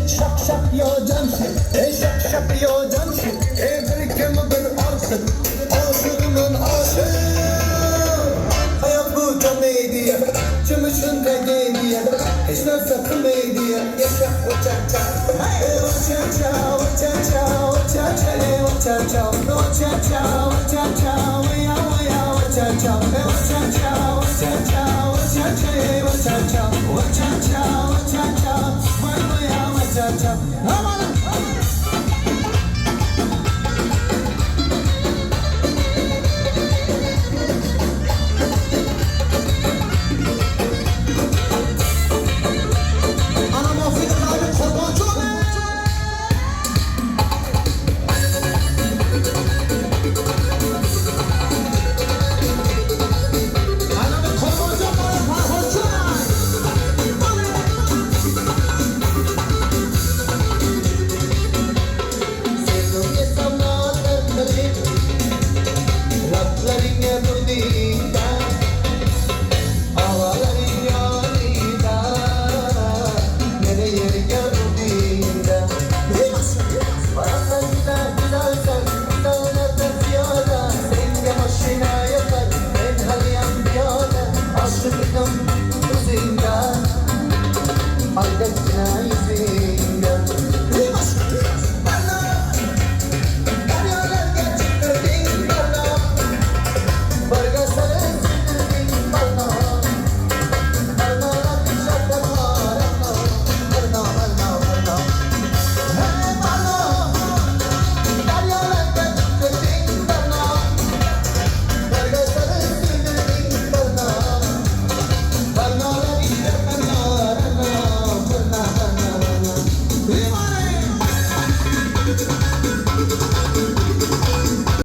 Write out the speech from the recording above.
Şak şak ya cansın, şak şak ya cansın. Bir kemiğin arsın, aşığının aşığı. Hayat bu komediye, çımışın tragediye. Hiç nasıl komediye, yaşa uçaça. Uçaça, uçaça, uçaça, uçaça, uçaça, uçaça, uya uya uçaça, uçaça, uçaça, uçaça, uçaça, uçaça, uçaça, uya uçaça. Aman. Nereye yarım